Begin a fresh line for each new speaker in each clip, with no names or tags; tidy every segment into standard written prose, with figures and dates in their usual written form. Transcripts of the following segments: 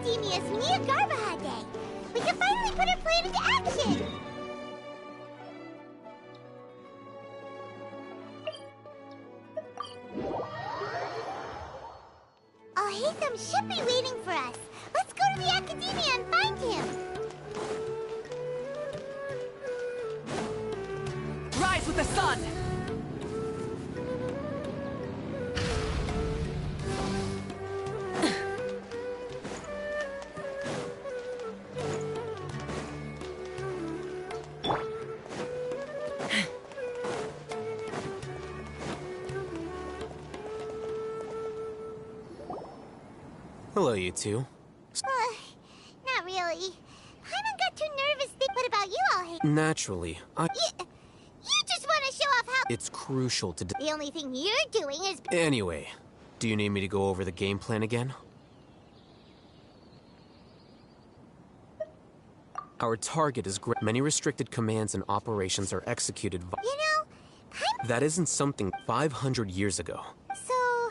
Academia's Nia Garbaha Day. We can finally put our plan into action. Oh, Hatham should be waiting for us. Let's go to the Academia and find him.
Rise with the sun!
Hello, you two.
Not really. Paimon got too nervous. What about you all, Hatham?
Naturally,
You just want to show off how...
It's crucial to...
The only thing you're doing is...
Anyway, do you need me to go over the game plan again? Our target is many restricted commands and operations are executed
You know,
That isn't something 500 years ago.
So...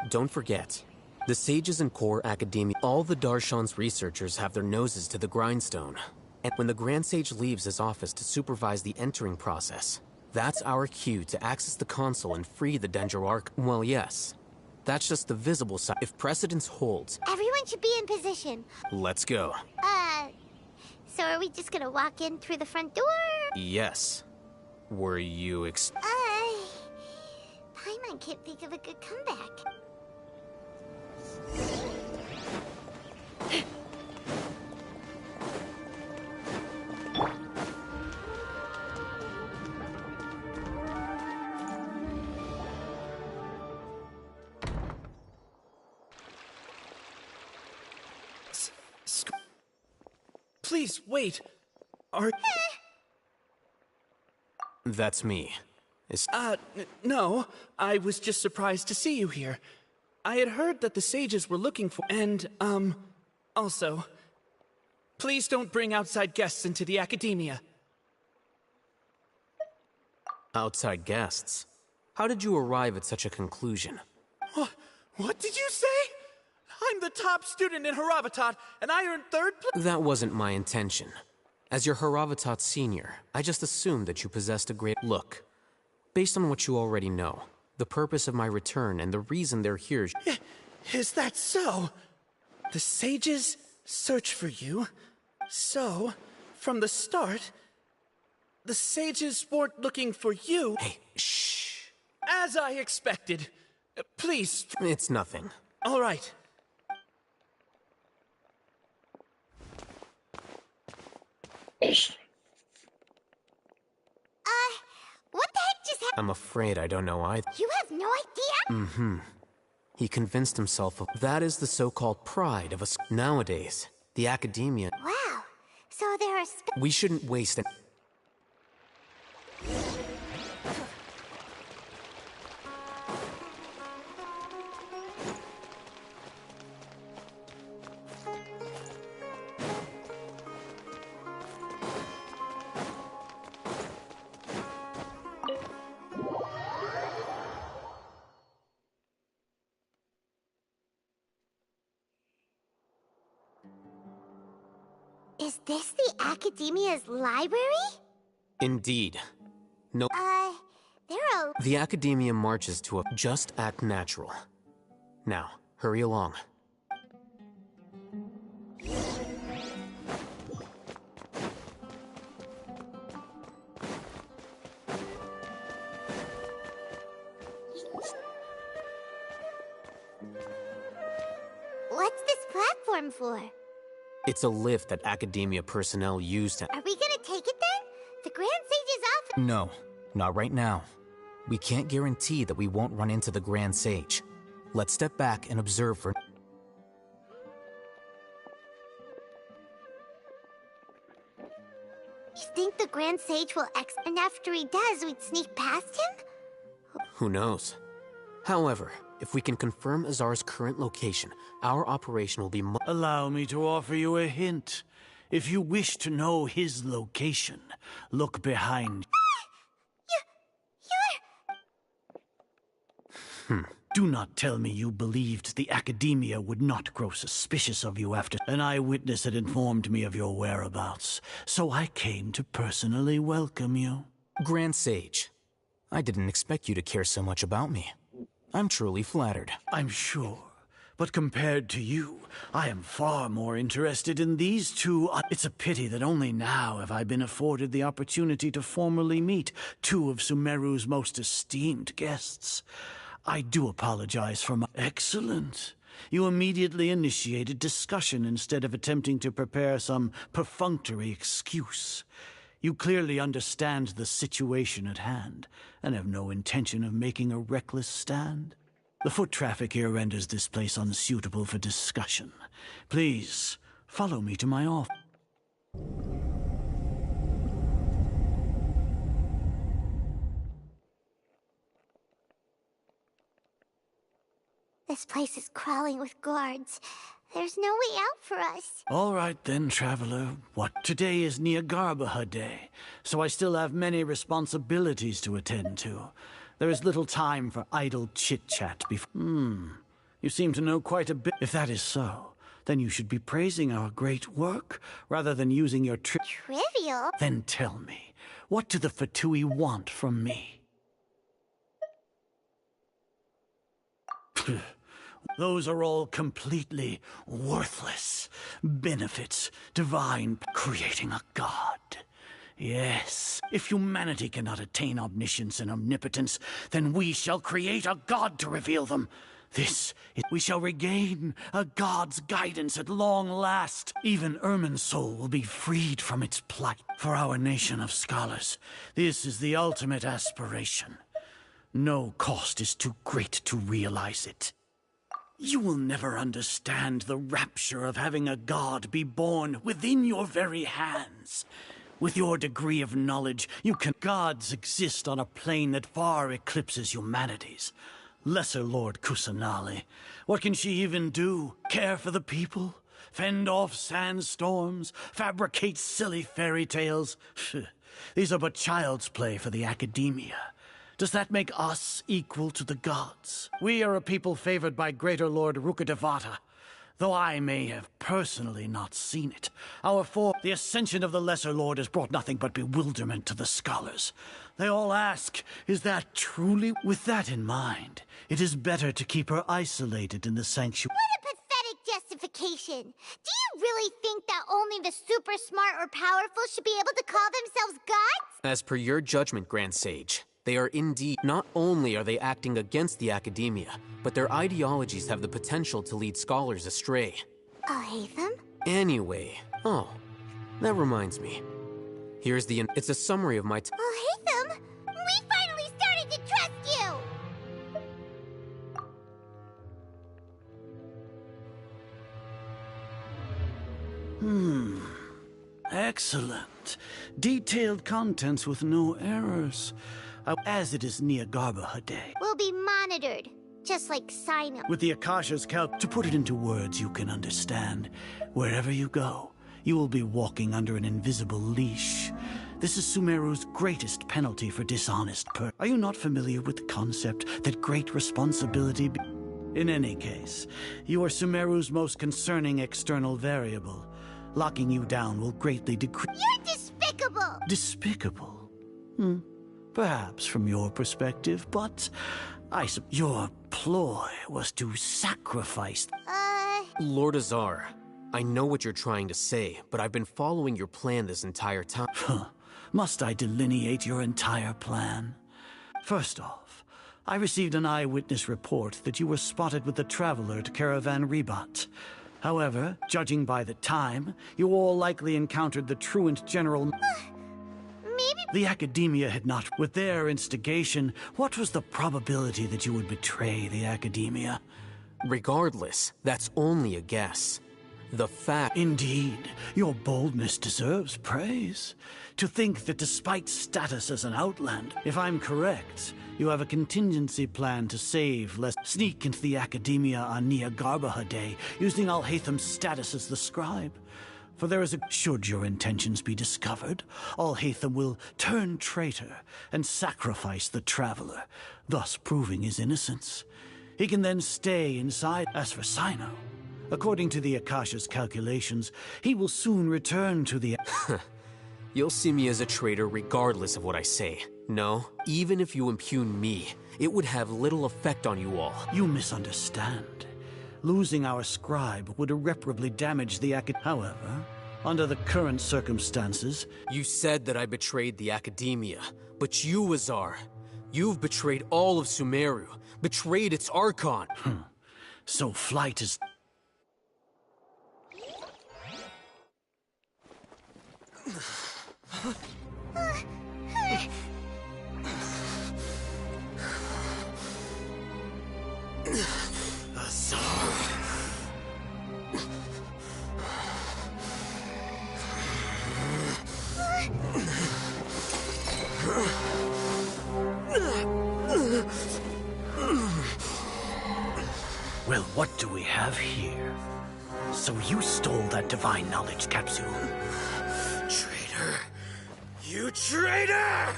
Don't forget, the sages in core academia, all the Darshan's researchers have their noses to the grindstone. And when the Grand Sage leaves his office to supervise the entering process, that's our cue to access the console and free the Dendro. Well, yes. That's just the visible side. If precedence holds...
Everyone should be in position.
Let's go.
So are we just gonna walk in through the front door?
Yes. Were you
Paimon can't think of a good comeback.
Please, wait.
That's me.
No. I was just surprised to see you here. I had heard that the sages were looking for... And, also... Please don't bring outside guests into the Academia.
Outside guests? How did you arrive at such a conclusion?
What did you say? I'm the top student in Haravatat, and I earned third place.
That wasn't my intention. As your Haravatat senior, I just assumed that you possessed a great... Look, based on what you already know, the purpose of my return and the reason they're here...
Is that so? The sages search for you. So, from the start, the sages weren't looking for you.
Hey, shh.
As I expected. Please.
It's nothing.
All right.
What the heck just happened?
I'm afraid I don't know either.
You have no idea?
He convinced himself of... That is the so-called pride of us. Nowadays, the Academia...
Wow. So there are...
We shouldn't waste it.
Is this the Academia's library?
Indeed. No...
There are...
The Academia marches to a... Just act natural. Now, hurry along.
What's this platform for?
It's a lift that Academia personnel use to...
Are we gonna take it then? The Grand Sage's office...
No, not right now. We can't guarantee that we won't run into the Grand Sage. Let's step back and observe for...
You think the Grand Sage will and after he does, we'd sneak past him?
Who knows? However, if we can confirm Azar's current location, our operation will be
Allow me to offer you a hint. If you wish to know his location, look behind.
You're...
Do not tell me you believed the Academia would not grow suspicious of you after an eyewitness had informed me of your whereabouts, so I came to personally welcome you.
Grand Sage, I didn't expect you to care so much about me. I'm truly flattered.
I'm sure. But compared to you, I am far more interested in these two. It's a pity that only now have I been afforded the opportunity to formally meet two of Sumeru's most esteemed guests. I do apologize for my... Excellent. You immediately initiated discussion instead of attempting to prepare some perfunctory excuse. You clearly understand the situation at hand, and have no intention of making a reckless stand. The foot traffic here renders this place unsuitable for discussion. Please, follow me to my office.
This place is crawling with guards. There's no way out for us.
All right then, traveler. Today is Niagarbaha Day, so I still have many responsibilities to attend to. There is little time for idle chit-chat before... You seem to know quite a bit. If that is so, then you should be praising our great work, rather than using your
Trivial?
Then tell me, what do the Fatui want from me? Those are all completely worthless benefits, divine, creating a god. Yes, if humanity cannot attain omniscience and omnipotence, then we shall create a god to reveal them. We shall regain a god's guidance at long last. Even Ermin's soul will be freed from its plight. For our nation of scholars, this is the ultimate aspiration. No cost is too great to realize it. You will never understand the rapture of having a god be born within your very hands. With your degree of knowledge, gods exist on a plane that far eclipses humanity's. Lesser Lord Kusanali, what can she even do? Care for the people? Fend off sandstorms? Fabricate silly fairy tales? These are but child's play for the Academia. Does that make us equal to the gods? We are a people favored by Greater Lord Rukadevata, though I may have personally not seen it. The ascension of the Lesser Lord has brought nothing but bewilderment to the scholars. They all ask, is that truly? With that in mind, it is better to keep her isolated in the sanctuary.
What a pathetic justification. Do you really think that only the super smart or powerful should be able to call themselves gods?
As per your judgment, Grand Sage, they are indeed... Not only are they acting against the Academia, but their ideologies have the potential to lead scholars astray.
I'll hate them.
Anyway, that reminds me. It's a summary of my...
I'll hate them. We finally started to trust you!
Excellent. Detailed contents with no errors. As it is Niagarbaha Day.
We'll be monitored, just like Sino.
With the Akasha's to put it into words you can understand, wherever you go, you will be walking under an invisible leash. This is Sumeru's greatest penalty for dishonest Are you not familiar with the concept that great responsibility... In any case, you are Sumeru's most concerning external variable. Locking you down will greatly decrease...
You're despicable!
Despicable? Perhaps from your perspective, but your ploy was to sacrifice...
Lord Azar, I know what you're trying to say, but I've been following your plan this entire time.
Must I delineate your entire plan? First off, I received an eyewitness report that you were spotted with the traveler at Caravan Ribat. However, judging by the time, you all likely encountered the truant General...
Maybe...
The Academia had not... With their instigation, what was the probability that you would betray the Academia?
Regardless, that's only a guess. The fact...
Indeed, your boldness deserves praise. To think that despite status as an outlander, if I'm correct, you have a contingency plan to sneak into the Academia on Niagarbaha Day, using Alhaitham's status as the scribe. For there is should your intentions be discovered, Alhaitham will turn traitor and sacrifice the traveler, thus proving his innocence. He can then stay inside. As for Sino, according to the Akasha's calculations, he will soon return to the...
You'll see me as a traitor regardless of what I say. No, even if you impugn me, it would have little effect on you all.
You misunderstand. Losing our scribe would irreparably damage the However, under the current circumstances...
You said that I betrayed the Academia, but you, Azar, you've betrayed all of Sumeru, betrayed its Archon.
So flight is... Well, what do we have here? So you stole that divine knowledge capsule?
Traitor! You traitor!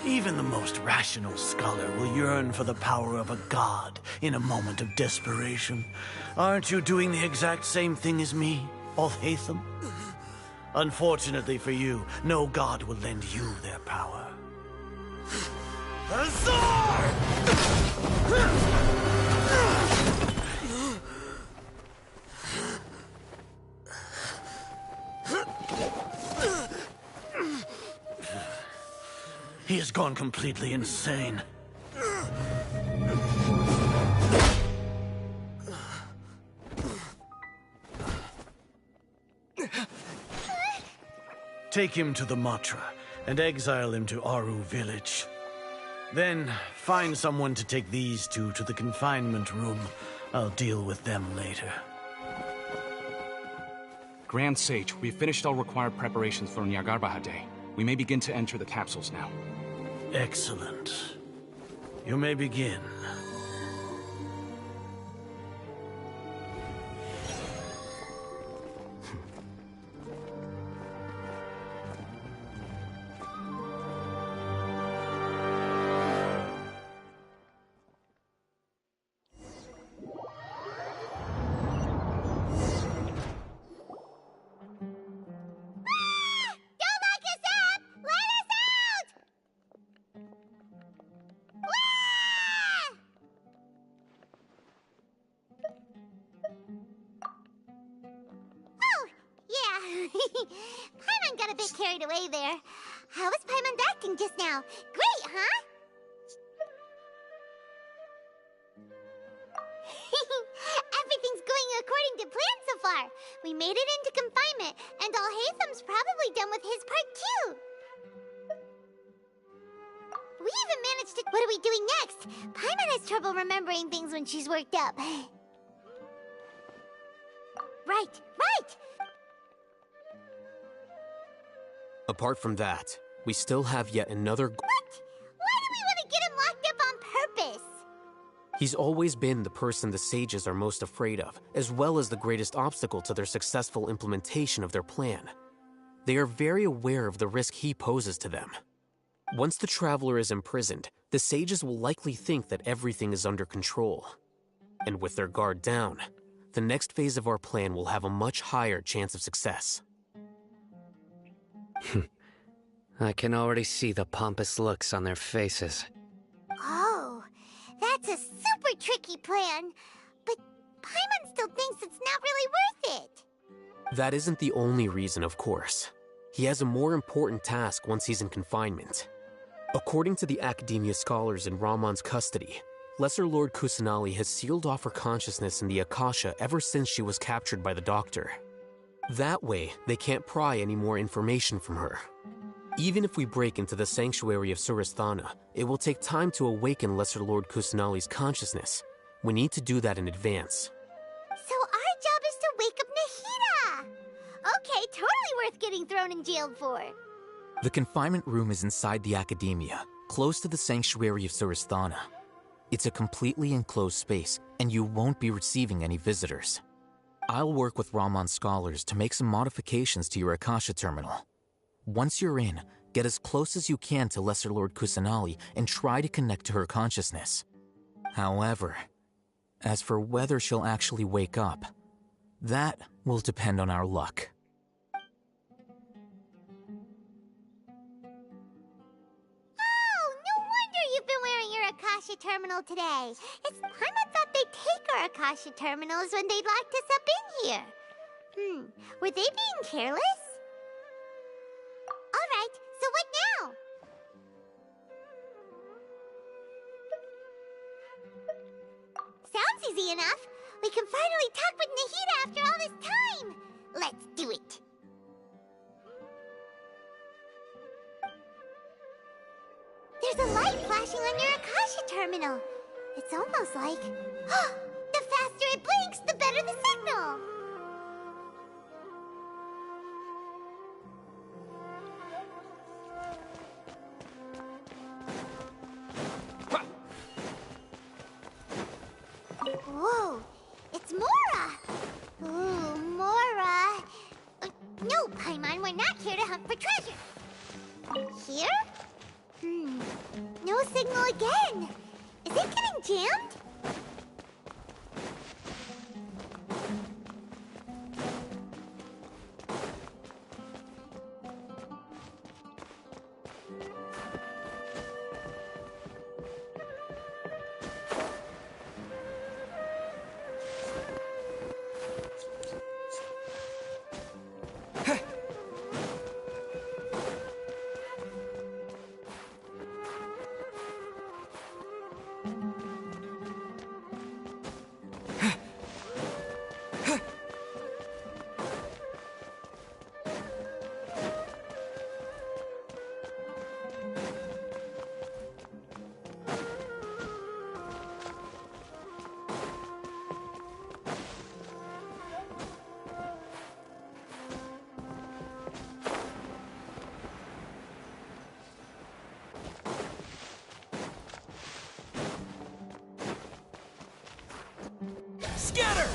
Even the most rational scholar will yearn for the power of a god in a moment of desperation. Aren't you doing the exact same thing as me, Alhaitham? Unfortunately for you, no god will lend you their power.
Azar!
He has gone completely insane. Take him to the Matra and exile him to Aru village. Then find someone to take these two to the confinement room. I'll deal with them later.
Grand Sage, we've finished all required preparations for Nyagarbha Day. We may begin to enter the capsules now.
Excellent. You may begin.
Paimon got a bit carried away there. How was Paimon acting just now? Great, huh? Everything's going according to plan so far. We made it into confinement, and Alhaitham's probably done with his part too. We even managed to... What are we doing next? Paimon has trouble remembering things when she's worked up. Right.
Apart from that, we still have yet another...
What? Why do we want to get him locked up on purpose?
He's always been the person the sages are most afraid of, as well as the greatest obstacle to their successful implementation of their plan. They are very aware of the risk he poses to them. Once the traveler is imprisoned, the sages will likely think that everything is under control. And with their guard down, the next phase of our plan will have a much higher chance of success.
I can already see the pompous looks on their faces.
Oh, that's a super tricky plan. But Paimon still thinks it's not really worth it.
That isn't the only reason, of course. He has a more important task once he's in confinement. According to the Academia scholars in Ramon's custody, Lesser Lord Kusanali has sealed off her consciousness in the Akasha ever since she was captured by the Doctor. That way, they can't pry any more information from her. Even if we break into the sanctuary of Surasthana, it will take time to awaken Lesser Lord Kusanali's consciousness. We need to do that in advance.
So our job is to wake up Nahida! Okay, totally worth getting thrown in jail for.
The confinement room is inside the Academia, close to the sanctuary of Surasthana. It's a completely enclosed space, and you won't be receiving any visitors. I'll work with Ramon's scholars to make some modifications to your Akasha terminal. Once you're in, get as close as you can to Lesser Lord Kusanali and try to connect to her consciousness. However, as for whether she'll actually wake up, that will depend on our luck.
Oh, no wonder you've been wearing your Akasha terminal today. It's Paimon thought they'd take our Akasha terminals when they locked us up in here. Were they being careless? All right, so what now? Sounds easy enough. We can finally talk with Nahida after all this time. Let's do it. There's a light flashing on your Akasha terminal. It's almost like... the faster it blinks, the better the signal. Whoa, it's Mora! Ooh, Mora! No, Paimon, we're not here to hunt for treasure. Here? No signal again. Is it getting jammed?
Scatter!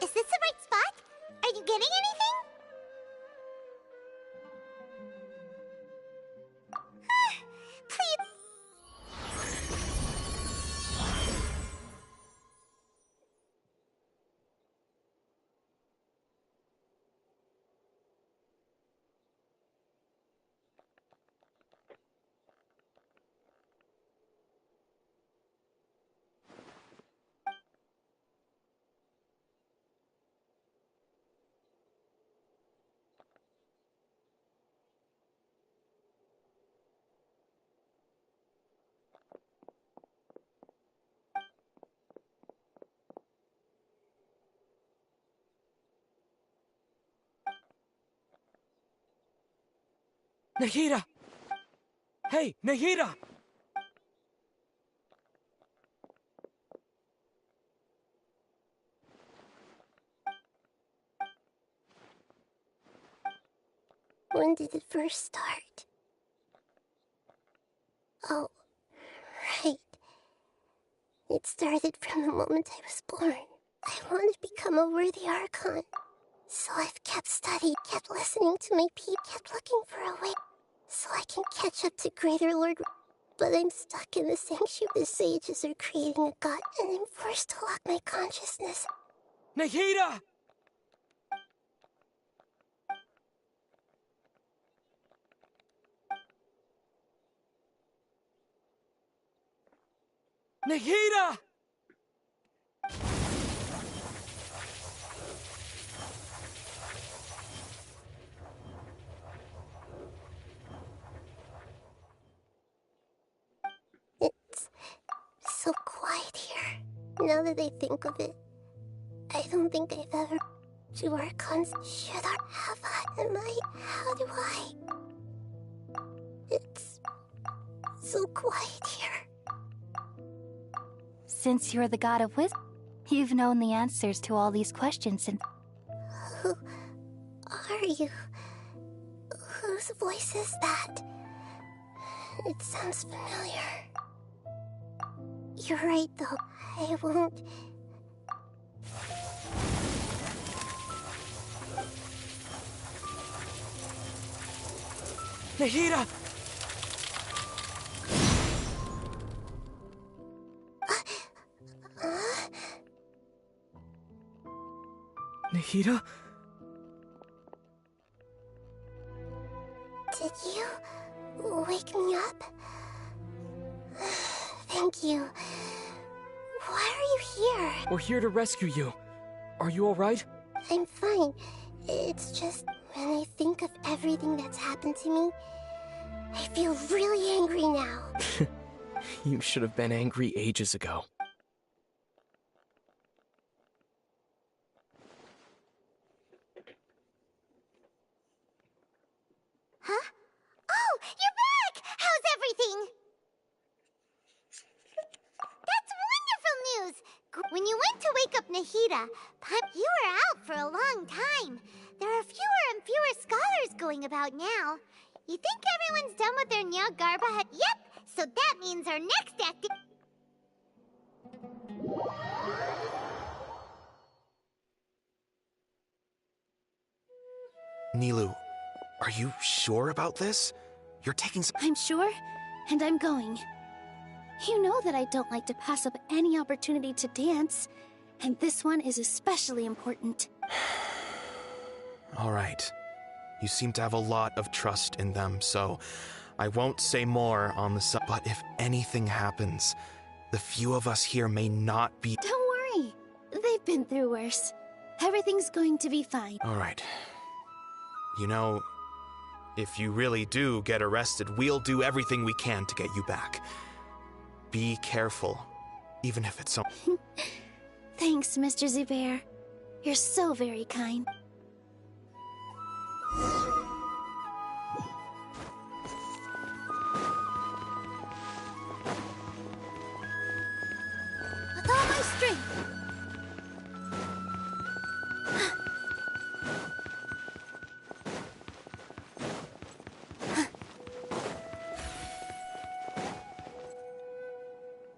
Is this the right spot? Are you getting anything? Please.
Nahida! Hey, Nahida!
When did it first start? Oh, right. It started from the moment I was born. I wanted to become a worthy Archon. So I've kept studying, kept listening to my people, kept looking for a way so I can catch up to Greater Lord. But I'm stuck in the sanctuary. The sages are creating a god, and I'm forced to lock my consciousness.
Nahida! Nahida!
It's so quiet here. Now that I think of it, I don't think I've ever to Archons. Should I have I? Am I? How do I? It's so quiet here.
Since you're the god of wisdom, you've known the answers to all these questions since...
Who are you? Whose voice is that? It sounds familiar. You're right, though. I won't...
Nahida! Nahida?
Did you wake me up? Thank you. Why are you here?
We're here to rescue you. Are you alright?
I'm fine. It's just when I think of everything that's happened to me, I feel really angry now.
You should have been angry ages ago.
Huh? Oh, you're back! How's everything? That's wonderful news! When you went to wake up Nahida, you were out for a long time. There are fewer and fewer scholars going about now. You think everyone's done with their Nyagarba? Yep! So that means our next
Nilou, are you sure about this? You're taking some...
I'm sure, and I'm going. You know that I don't like to pass up any opportunity to dance, and this one is especially important.
All right. You seem to have a lot of trust in them, so I won't say more on the sub. But if anything happens, the few of us here may not be...
Don't worry. They've been through worse. Everything's going to be fine.
All right. You know, if you really do get arrested, we'll do everything we can to get you back. Be careful, even if it's so...
Thanks, Mr. Zubair. You're so very kind. With all my strength.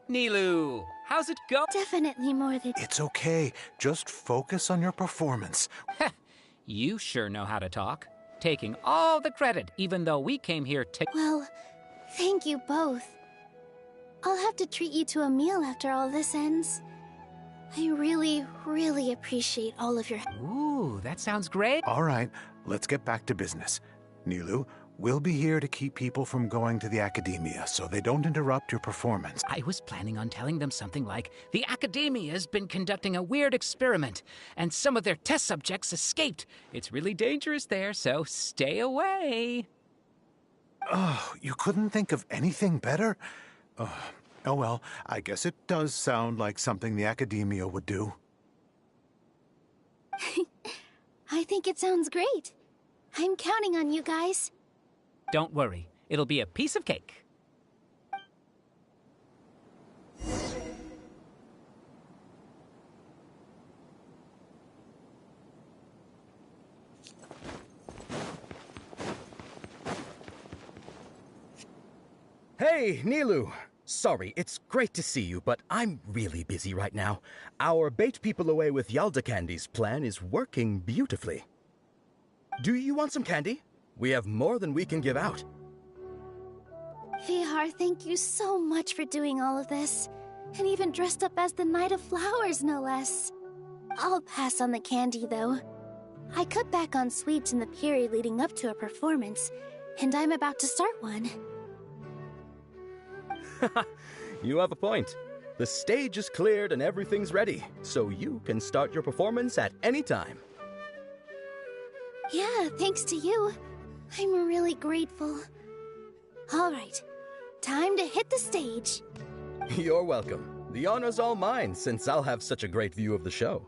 Nilou, how's it go?
Definitely more than...
It's okay. Just focus on your performance.
You sure know how to talk. Taking all the credit, even though we came here to...
Well, thank you both. I'll have to treat you to a meal after all this ends. I really, really appreciate all of your...
Ooh, that sounds great.
All right, let's get back to business. Nilou, we'll be here to keep people from going to the Academia so they don't interrupt your performance.
I was planning on telling them something like, the Academia's been conducting a weird experiment, and some of their test subjects escaped. It's really dangerous there, so stay away.
Oh, you couldn't think of anything better? Oh well, I guess it does sound like something the Academia would do.
I think it sounds great. I'm counting on you guys.
Don't worry, it'll be a piece of cake.
Hey, Nilou! Sorry, it's great to see you, but I'm really busy right now. Our Bait People Away with Yalda Candies plan is working beautifully. Do you want some candy? We have more than we can give out.
Vihar, thank you so much for doing all of this. And even dressed up as the Knight of Flowers, no less. I'll pass on the candy, though. I cut back on sweets in the period leading up to a performance, and I'm about to start one.
You have a point. The stage is cleared and everything's ready, so you can start your performance at any time.
Yeah, thanks to you. I'm really grateful. All right, time to hit the stage.
You're welcome. The honor's all mine, since I'll have such a great view of the show.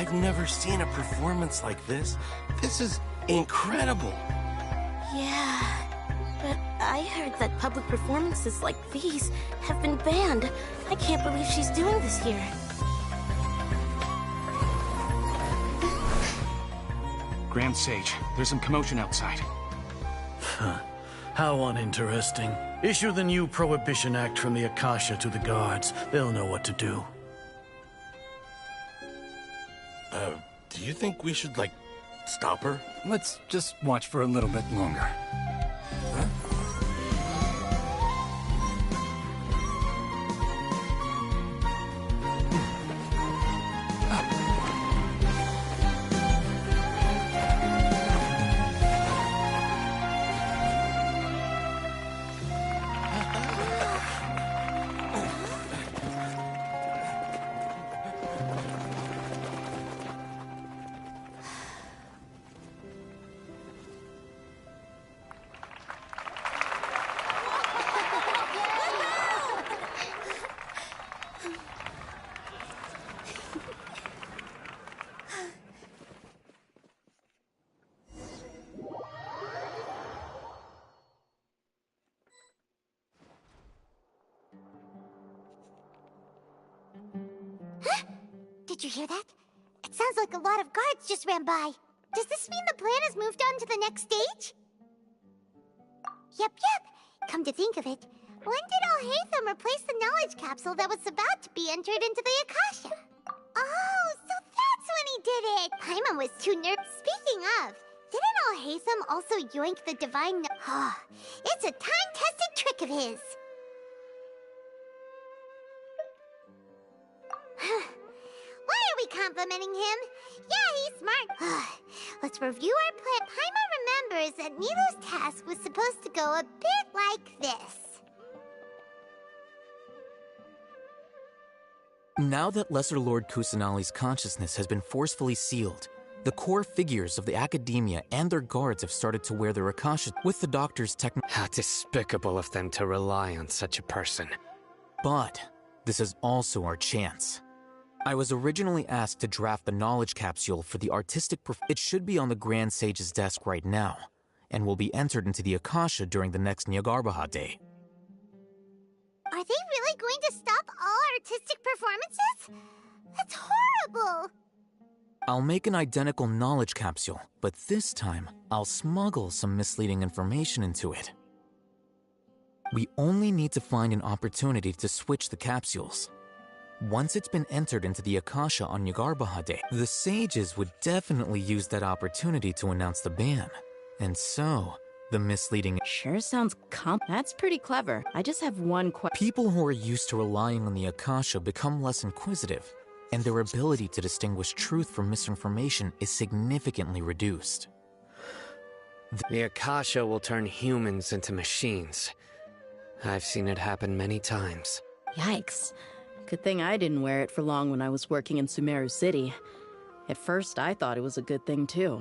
I've never seen a performance like this. This is incredible.
Yeah, but I heard that public performances like these have been banned. I can't believe she's doing this here.
Grand Sage, there's some commotion outside.
How uninteresting. Issue the new Prohibition Act from the Akasha to the guards. They'll know what to do.
Do you think we should, like, stop her?
Let's just watch for a little bit longer.
Did you hear that? It sounds like a lot of guards just ran by. Does this mean the plan has moved on to the next stage? Yep. Come to think of it, when did Alhaitham replace the knowledge capsule that was about to be entered into the Akasha? Oh, so that's when he did it! Paimon was too nervous. Speaking of, didn't Alhaitham also yoink the divine it's a time-tested trick of his. Why are we complimenting him? Yeah, he's smart. Let's review our plan. Paimon remembers that Nilou's task was supposed to go a bit like this.
Now that Lesser Lord Kusanali's consciousness has been forcefully sealed, the core figures of the Academia and their guards have started to wear their Akasha with the Doctor's
How despicable of them to rely on such a person.
But this is also our chance. I was originally asked to draft the knowledge capsule for the artistic It should be on the Grand Sage's desk right now, and will be entered into the Akasha during the next Nyargarbaha Day.
Are they really going to stop all artistic performances? That's horrible!
I'll make an identical knowledge capsule, but this time, I'll smuggle some misleading information into it. We only need to find an opportunity to switch the capsules. Once it's been entered into the Akasha on Nyargarbaha Day, the sages would definitely use that opportunity to announce the ban. And so, the misleading...
Sure sounds That's pretty clever. I just have one question.
People who are used to relying on the Akasha become less inquisitive, and their ability to distinguish truth from misinformation is significantly reduced.
The Akasha will turn humans into machines. I've seen it happen many times.
Yikes. Good thing I didn't wear it for long when I was working in Sumeru City. At first, I thought it was a good thing, too.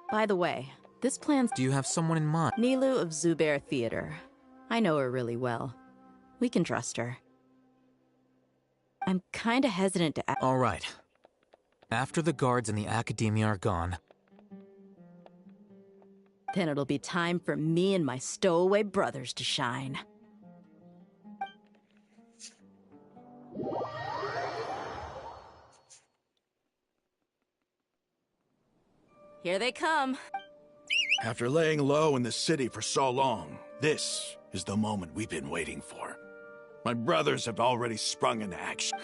By the way, this plan's...
Do you have someone in mind?
Nilou of Zubair Theater. I know her really well. We can trust her. I'm kinda hesitant to...
All right. After the guards and the Academia are gone...
Then it'll be time for me and my stowaway brothers to shine. Here they come.
After laying low in the city for so long, this is the moment we've been waiting for. My brothers have already sprung into action.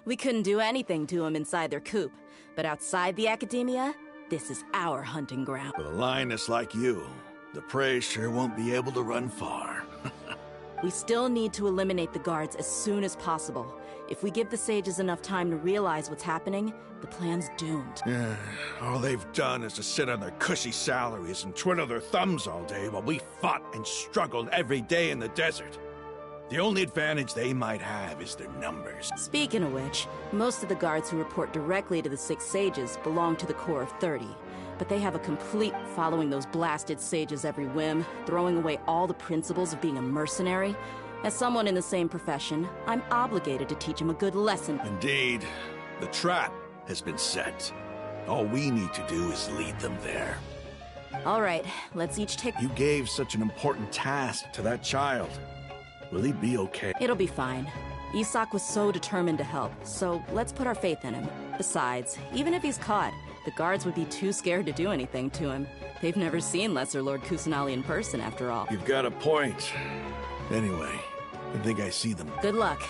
We couldn't do anything to them inside their coop, but outside the Academia, this is our hunting ground.
With a lioness like you, the prey sure won't be able to run far.
We still need to eliminate the guards as soon as possible. If we give the sages enough time to realize what's happening, the plan's doomed.
Yeah, all they've done is to sit on their cushy salaries and twiddle their thumbs all day while we fought and struggled every day in the desert. The only advantage they might have is their numbers.
Speaking of which, most of the guards who report directly to the 6 sages belong to the core of 30. But they have a complete following those blasted sages every whim, throwing away all the principles of being a mercenary. As someone in the same profession, I'm obligated to teach them a good lesson.
Indeed. The trap has been set. All we need to do is lead them there.
All right, let's each take...
You gave such an important task to that child. Will he be okay?
It'll be fine. Isak was so determined to help, so let's put our faith in him. Besides, even if he's caught, the guards would be too scared to do anything to him. They've never seen Lesser Lord Kusanali in person, after all.
You've got a point. Anyway, I think I see them.
Good luck.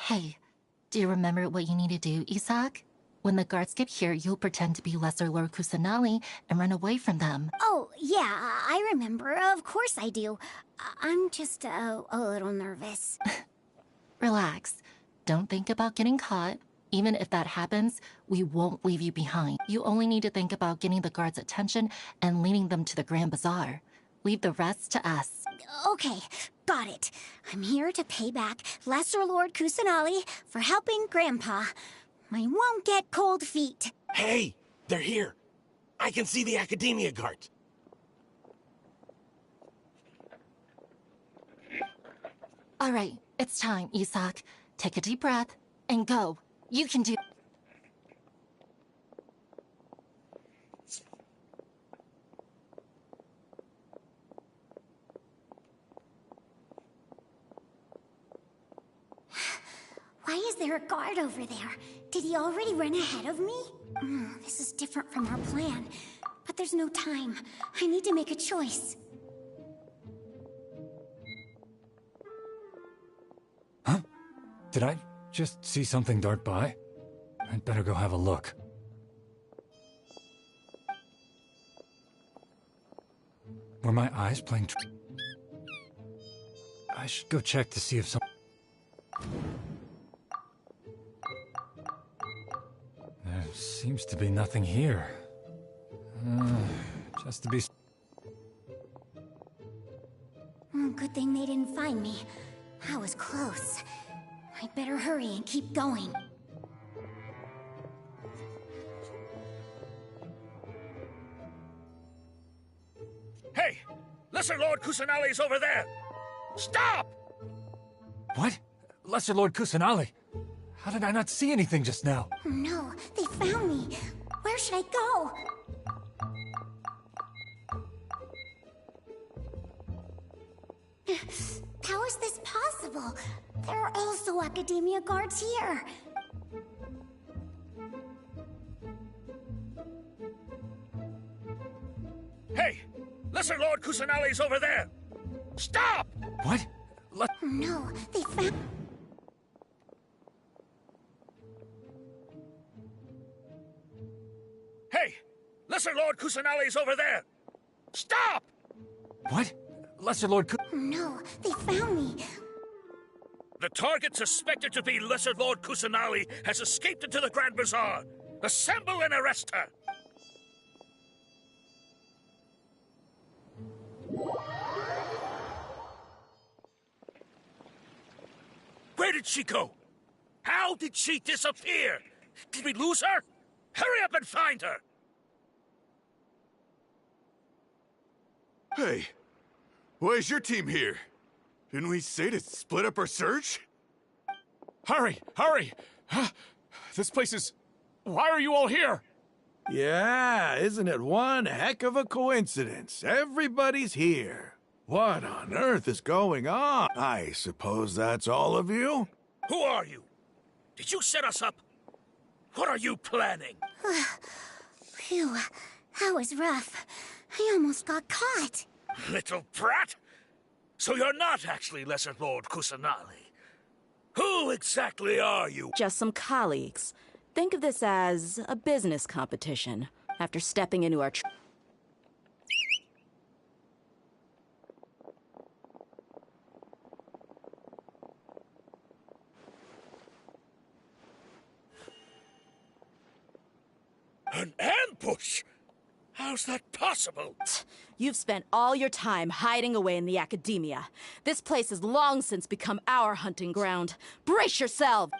Hey, do you remember what you need to do, Isak? When the guards get here, you'll pretend to be Lesser Lord Kusanali and run away from them.
Oh, yeah, I remember. Of course I do. I'm just a little nervous.
Relax. Don't think about getting caught. Even if that happens, we won't leave you behind. You only need to think about getting the guards' attention and leading them to the Grand Bazaar. Leave the rest to us.
Okay, got it. I'm here to pay back Lesser Lord Kusanali for helping Grandpa. I won't get cold feet.
Hey, they're here. I can see the Academia guards.
All right, it's time, Isak. Take a deep breath and go. You can do...
Why is there a guard over there? Did he already run ahead of me? This is different from our plan. But there's no time. I need to make a choice.
Huh? Did I just see something dart by? I'd better go have a look. Were my eyes playing I should go check to see if some... There seems to be nothing here. Just to be...
Good thing they didn't find me. I was close. I'd better hurry and keep going.
Hey! Lesser Lord Kusanali's over there! Stop!
What? Lesser Lord Kusanali? How did I not see anything just now?
Oh no, they found me. Where should I go? How is this possible? There are also Academia guards here.
Hey! Lesser Lord Kusanali's over there! Stop!
What?
Oh no, they found...
Hey! Lesser Lord Kusanali's over there! Stop!
What? Lesser Lord
Oh no, they found me.
The target suspected to be Lesser Lord Kusanali has escaped into the Grand Bazaar. Assemble and arrest her! Where did she go? How did she disappear? Did we lose her? Hurry up and find her!
Hey, why is your team here? Didn't we say to split up our search?
Hurry! Hurry! This place is... Why are you all here?
Yeah, isn't it one heck of a coincidence? Everybody's here. What on earth is going on? I suppose that's all of you?
Who are you? Did you set us up? What are you planning?
Phew, that was rough. I almost got caught.
Little brat! So you're not actually Lesser Lord Kusanali. Who exactly are you?
Just some colleagues. Think of this as a business competition. After stepping into our...
An ambush? How's that possible?
You've spent all your time hiding away in the Academia. This place has long since become our hunting ground. Brace yourself!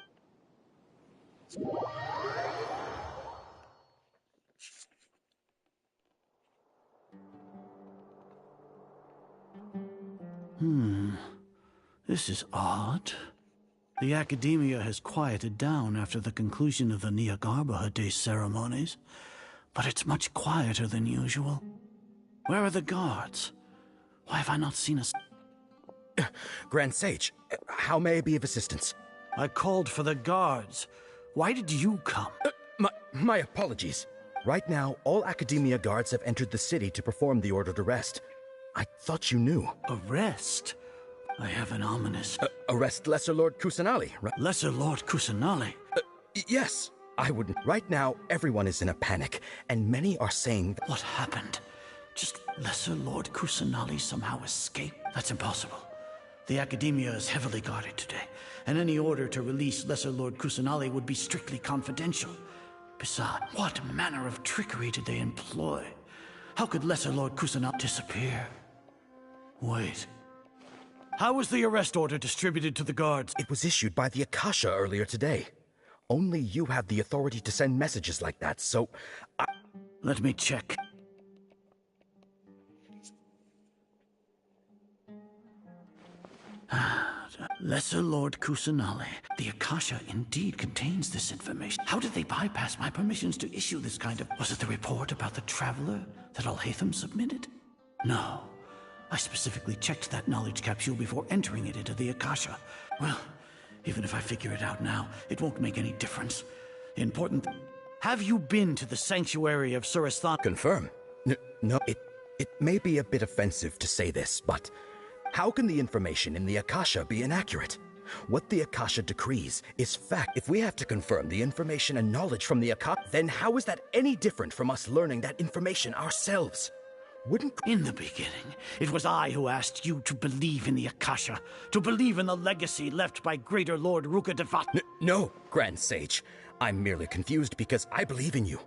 This is odd. The Academia has quieted down after the conclusion of the Nyagarbha Day ceremonies, but it's much quieter than usual. Where are the guards? Why have I not seen a...
Grand Sage, how may I be of assistance?
I called for the guards. Why did you come?
My apologies. Right now, all Academia guards have entered the city to perform the ordered arrest. I thought you knew.
Arrest? I have an ominous...
Arrest Lesser Lord Kusanali, right?
Lesser Lord Kusanali?
Yes. I wouldn't. Right now, everyone is in a panic, and many are saying...
What happened? Just Lesser Lord Kusanali somehow escaped? That's impossible. The Academia is heavily guarded today, and any order to release Lesser Lord Kusanali would be strictly confidential. Besides, what manner of trickery did they employ? How could Lesser Lord Kusanali disappear? Wait. How was the arrest order distributed to the guards?
It was issued by the Akasha earlier today. Only you have the authority to send messages like that, so...
Let me check. Lesser Lord Kusanali. The Akasha indeed contains this information. How did they bypass my permissions to issue this kind of... Was it the report about the traveler that Alhaitham submitted? No. I specifically checked that knowledge capsule before entering it into the Akasha. Well, even if I figure it out now, it won't make any difference. Important... Have you been to the sanctuary of Surasthan?
Confirm. No, it may be a bit offensive to say this, but... How can the information in the Akasha be inaccurate? What the Akasha decrees is fact. If we have to confirm the information and knowledge from the Akasha, then how is that any different from us learning that information ourselves? Wouldn't...
In the beginning, it was I who asked you to believe in the Akasha, to believe in the legacy left by Greater Lord Rukadevat.
No, Grand Sage. I'm merely confused because I believe in you.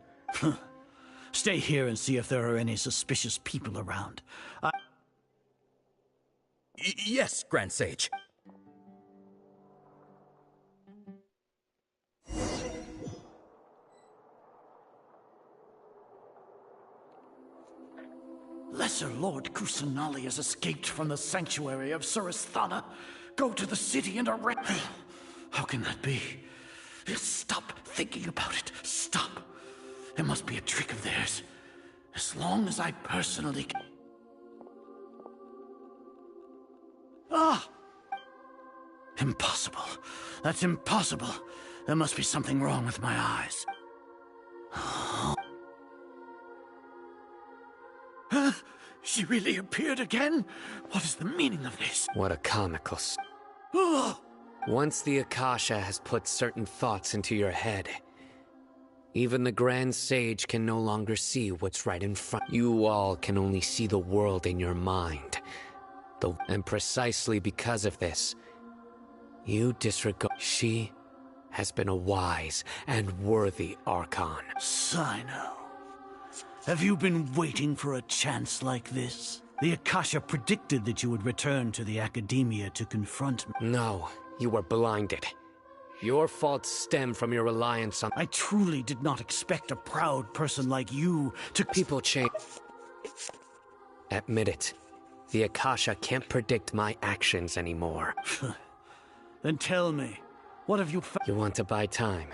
Stay here and see if there are any suspicious people around.
Yes, Grand Sage.
Lesser Lord Kusanali has escaped from the sanctuary of Surasthana. Go to the city and arrest... How can that be? Stop thinking about it. Stop. It must be a trick of theirs. As long as I personally... Ah! Impossible. That's impossible. There must be something wrong with my eyes. She really appeared again? What is the meaning of this?
What a comical... Once the Akasha has put certain thoughts into your head, even the Grand Sage can no longer see what's right in front. You all can only see the world in your mind. And precisely because of this, you disregard... She has been a wise and worthy Archon.
Sino, have you been waiting for a chance like this? The Akasha predicted that you would return to the Academia to confront me.
No, you were blinded. Your faults stem from your reliance on...
I truly did not expect a proud person like you to...
People change. Admit it. The Akasha can't predict my actions anymore.
Then tell me, what have you...
You want to buy time?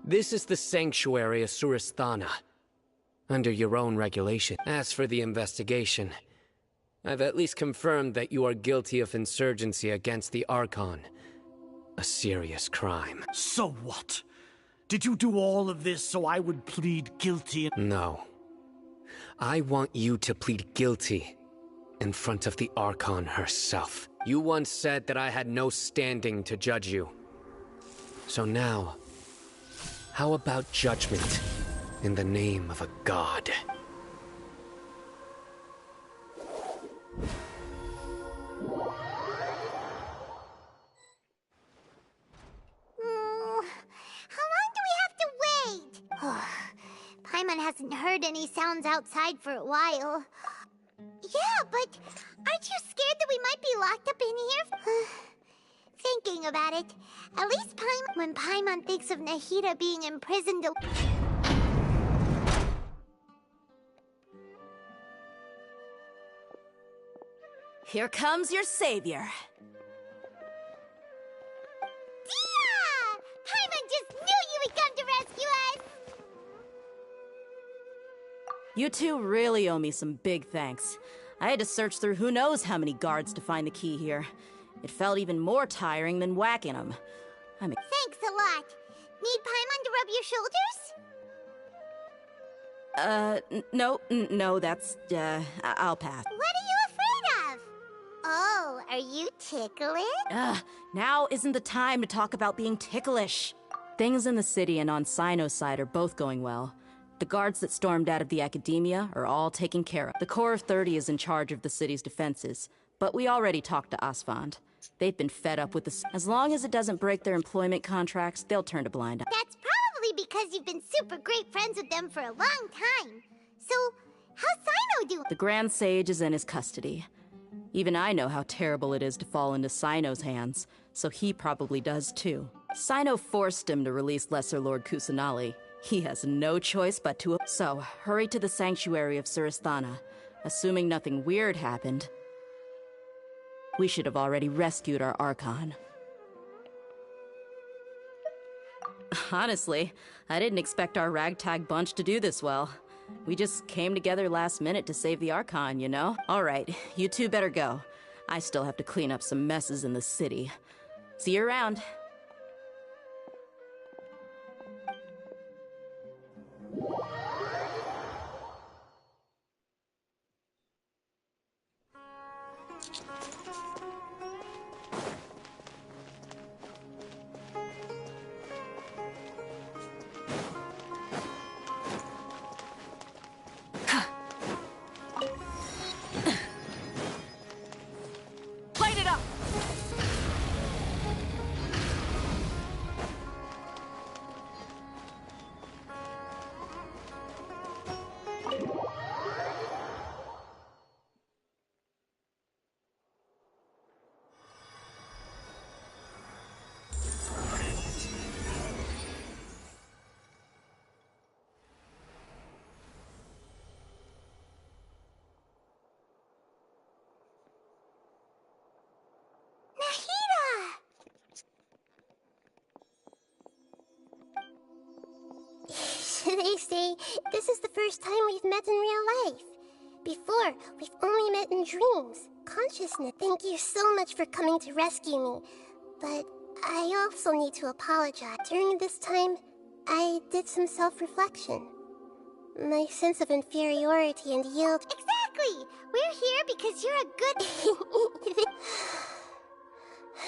This is the sanctuary of Surasthana, under your own regulation. As for the investigation, I've at least confirmed that you are guilty of insurgency against the Archon. A serious crime.
So what? Did you do all of this so I would plead guilty?
No. I want you to plead guilty in front of the Archon herself. You once said that I had no standing to judge you. So now, how about judgment in the name of a god?
How long do we have to wait? Paimon hasn't heard any sounds outside for a while. Yeah, but aren't you scared that we might be locked up in here? Thinking about it, at least when Paimon thinks of Nahida being imprisoned...
Here comes your savior.
Dia! Paimon just knew you would come to rescue us!
You two really owe me some big thanks. I had to search through who knows how many guards to find the key here. It felt even more tiring than whacking them.
Thanks a lot. Need Paimon to rub your shoulders?
No, that's, I'll pass.
What are you afraid of? Oh, are you ticklish?
Now isn't the time to talk about being ticklish. Things in the city and on Sino's side are both going well. The guards that stormed out of the Academia are all taken care of. The Corps of 30 is in charge of the city's defenses, but we already talked to Asfand. They've been fed up with this. As long as it doesn't break their employment contracts, they'll turn a blind eye.
That's probably because you've been super great friends with them for a long time. So, how's Sino doing?
The Grand Sage is in his custody. Even I know how terrible it is to fall into Sino's hands, so he probably does too. Sino forced him to release Lesser Lord Kusanali. He has no choice but to... So, hurry to the sanctuary of Surasthana. Assuming nothing weird happened, we should have already rescued our Archon. Honestly, I didn't expect our ragtag bunch to do this well. We just came together last minute to save the Archon, you know? Alright, you two better go. I still have to clean up some messes in the city. See you around. Light it up!
They say this is the first time we've met in real life. Before, we've only met in dreams. Consciousness, thank you so much for coming to rescue me. But I also need to apologize. During this time, I did some self-reflection. My sense of inferiority and yield...
Exactly! We're here because you're a good...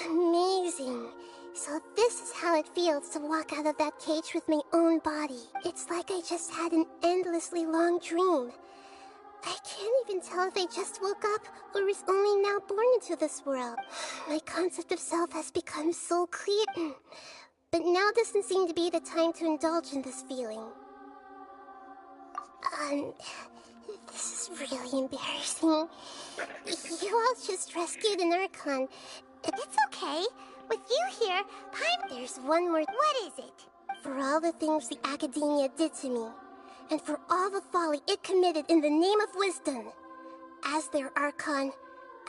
Amazing. So this is how it feels to walk out of that cage with my own body. It's like I just had an endlessly long dream. I can't even tell if I just woke up or was only now born into this world. My concept of self has become so clear. But now doesn't seem to be the time to indulge in this feeling. This is really embarrassing. You all just rescued an Archon.
It's okay. With you here,
There's one more...
What is it?
For all the things the Academia did to me, and for all the folly it committed in the name of wisdom, as their Archon,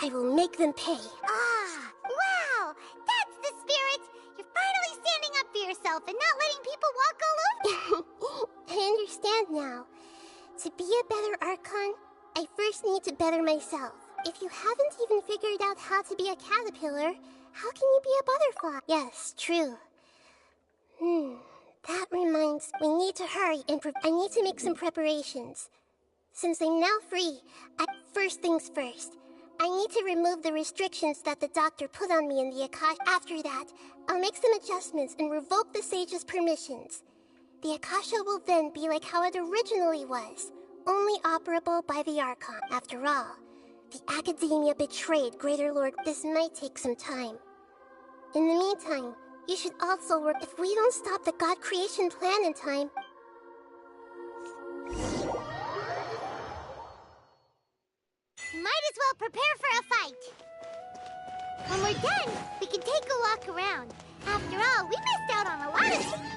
I will make them pay.
Ah, wow! That's the spirit! You're finally standing up for yourself and not letting people walk all over.
I understand now. To be a better Archon, I first need to better myself. If you haven't even figured out how to be a caterpillar, how can you be a butterfly? Yes, true. That reminds, we need to hurry and I need to make some preparations. Since I'm now free, first things first. I need to remove the restrictions that the doctor put on me in the Akasha. After that, I'll make some adjustments and revoke the sage's permissions. The Akasha will then be like how it originally was, only operable by the Archon. After all, the Academia betrayed Greater Lord. This might take some time. In the meantime, you should also work. If we don't stop the God creation plan in time...
Might as well prepare for a fight. When we're done, we can take a walk around. After all, we missed out on a lot of things.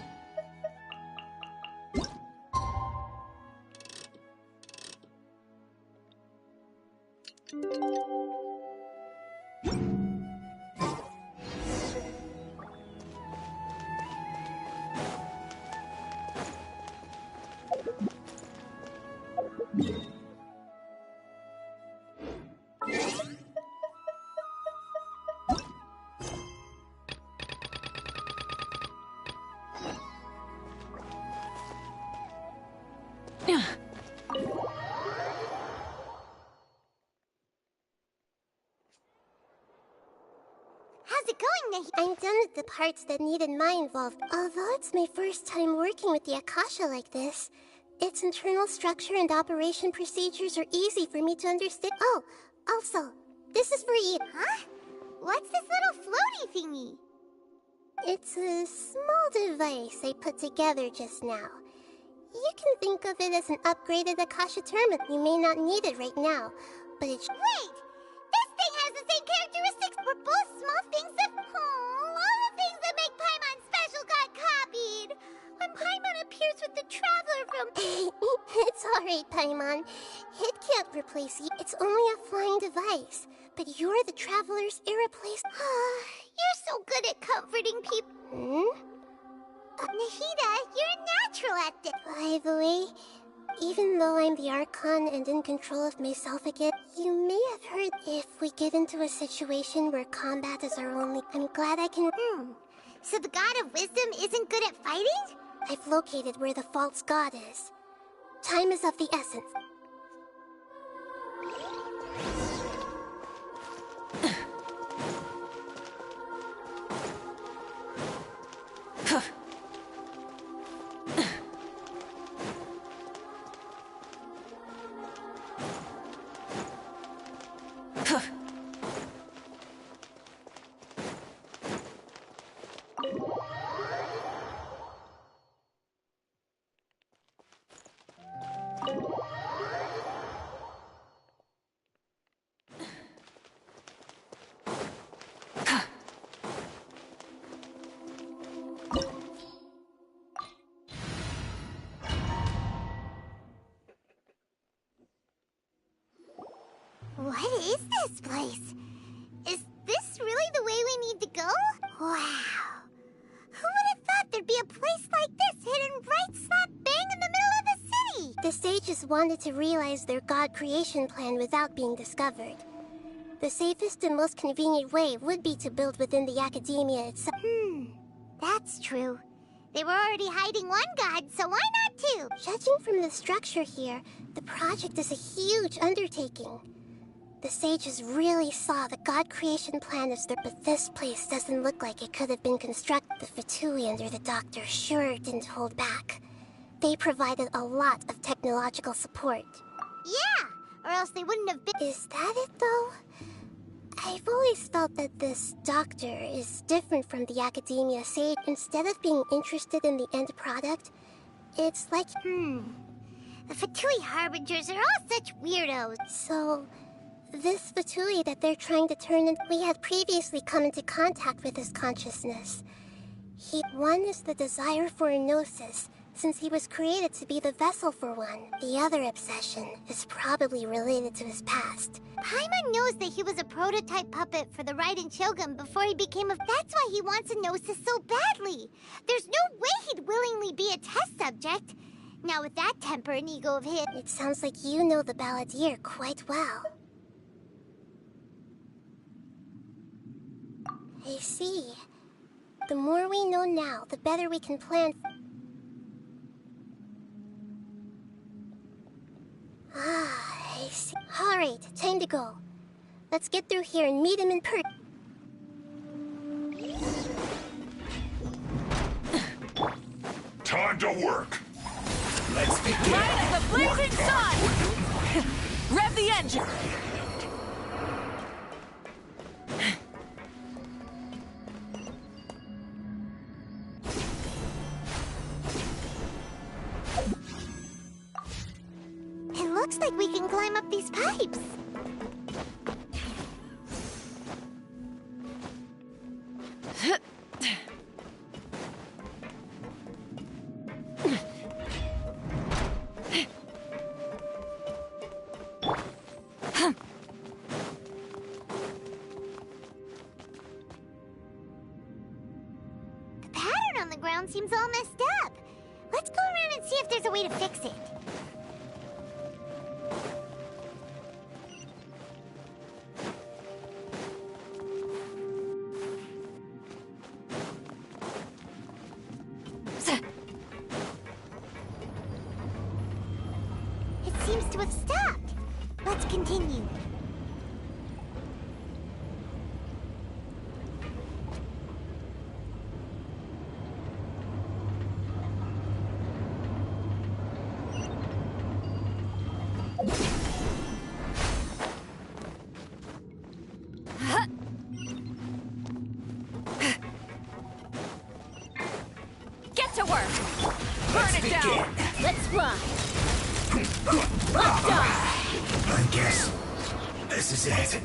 done with the parts that needed my involvement. Although it's my first time working with the Akasha like this, its internal structure and operation procedures are easy for me to understand. Oh, also, this is for you.
Huh? What's this little floaty thingy?
It's a small device I put together just now. You can think of it as an upgraded Akasha terminal. You may not need it right now, but it's...
Wait! This thing has the same characteristics! We're both small things that... Oh, all the things that make Paimon special got copied! When Paimon appears with the Traveler from...
It's alright, Paimon. It can't replace you. It's only a flying device. But you're the Traveler's irreplaceable...
You're so good at comforting people.
Hmm?
Nahida, you're a natural at this.
By the way, even though I'm the Archon and in control of myself again, you may have heard if we get into a situation where combat is our only... I'm glad I can...
So the God of Wisdom isn't good at fighting?
I've located where the false god is. Time is of the essence.
What is this place? Is this really the way we need to go? Wow. Who would have thought there'd be a place like this hidden right slap bang in the middle of the city?
The sages wanted to realize their god creation plan without being discovered. The safest and most convenient way would be to build within the academia itself.
That's true. They were already hiding one god, so why not two?
Judging from the structure here, the project is a huge undertaking. The sages really saw the god creation plan as their... But this place doesn't look like it could have been constructed. The Fatui under the Doctor sure didn't hold back. They provided a lot of technological support.
Yeah, or else they wouldn't have been...
Is that it, though? I've always felt that this Doctor is different from the Academia sage. Instead of being interested in the end product, it's like...
The Fatui Harbingers are all such weirdos.
So... this Fatui that they're trying to turn in, we had previously come into contact with his consciousness. One is the desire for a gnosis, since he was created to be the vessel for one. The other obsession is probably related to his past.
Paimon knows that he was a prototype puppet for the Raiden Shogun before he became a... That's why he wants a gnosis so badly. There's no way he'd willingly be a test subject. Now with that temper and ego of his...
It sounds like you know the Balladeer quite well. I see. The more we know now, the better we can plan. I see. Alright, time to go. Let's get through here and meet him in person.
Time to work.
Let's begin.
Right as the blazing sun! Rev the engine!
It looks like we can climb up these pipes. The pattern on the ground seems all messed up. Let's go around and see if there's a way to fix it. It seems to have stopped. Let's continue.
work! Burn it down!
Let's fly!
Let's die!
I guess this is it.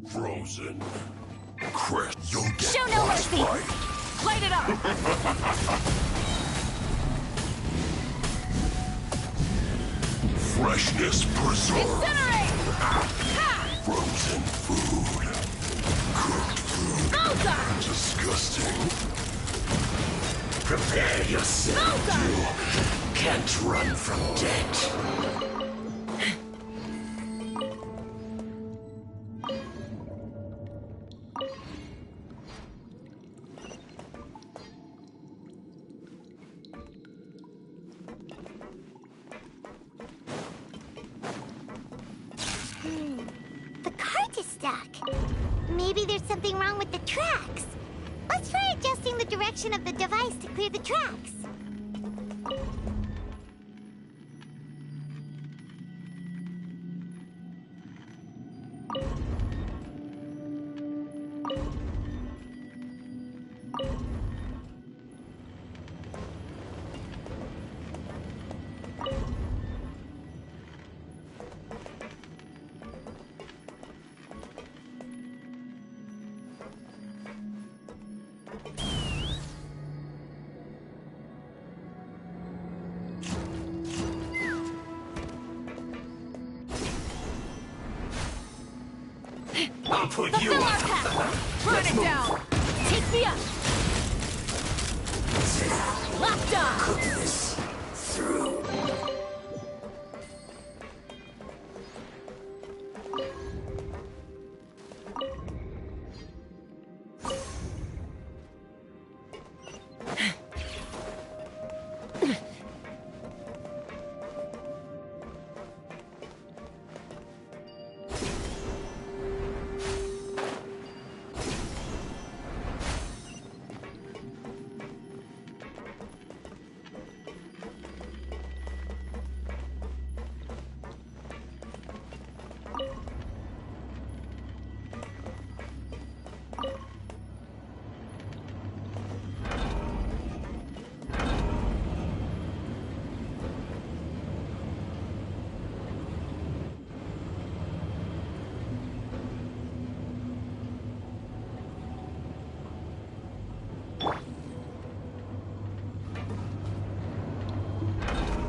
Frozen. Chris, you'll get show no mercy! Light it up! Freshness preserved. Incinerate! Frozen food. Cooked food.
Malta!
Disgusting.
Prepare yourself. You can't run from death.
The cart is stuck. Maybe there's something wrong with the tracks. Let's try adjusting the direction of the device to clear the tracks.
I'll put you up.
Burn it down! Take me up! Locked on!
Cook this through.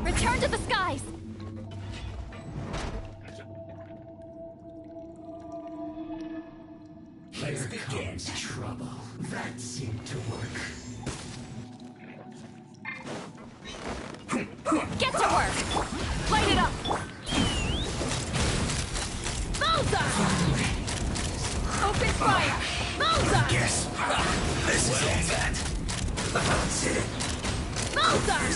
Return to the skies!
Here begins trouble. That seemed to work.
Get to work! Light it up! Bullseye! Open fire! Bullseye!
Yes. This is it. That's it.
Bullseye!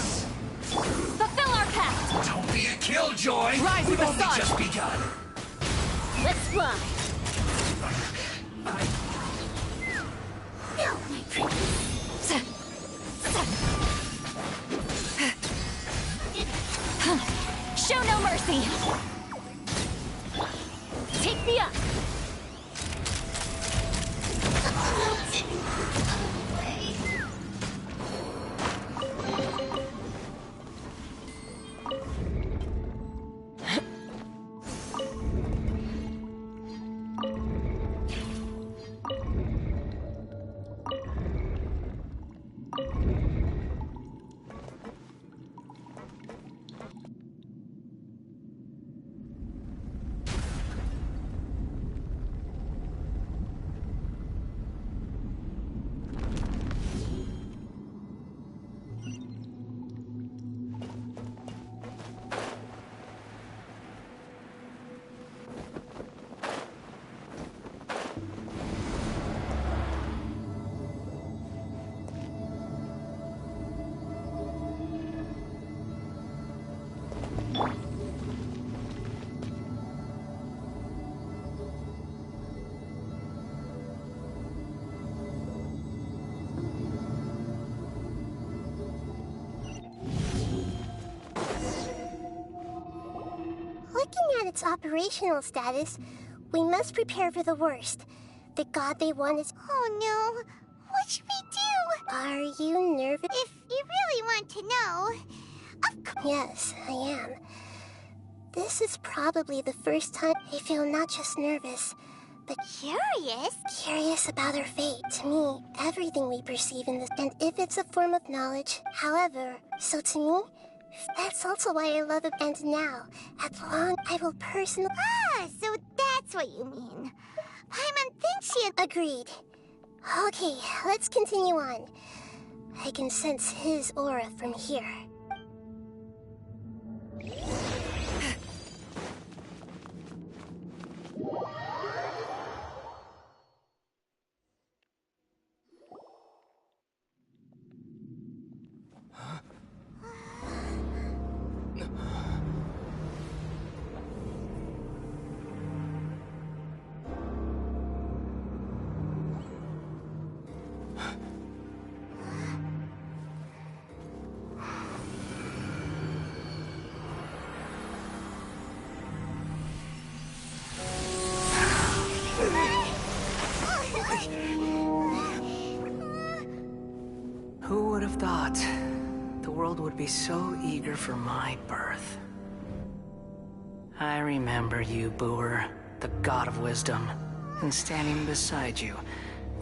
Fulfill our pact!
Don't be a killjoy.
Rise to
We've
the
only
sun!
just begun.
Let's fly!
No, my princess.
Show no mercy! Take me up!
its operational status, we must prepare for the worst. The god they want is...
Oh no! What should we do?
Are you nervous?
If you really want to know...
Yes, I am. This is probably the first time I feel not just nervous, but
curious?
Curious about our fate. To me, everything we perceive in this, and if it's a form of knowledge, however, so to me, that's also why I love it. And now, at long, I will personally...
Ah, so that's what you mean. Paimon thinks she...
Agreed. Okay, let's continue on. I can sense his aura from here.
Who would have thought the world would be so eager for my birth? I remember you, Booer, the god of wisdom, and standing beside you,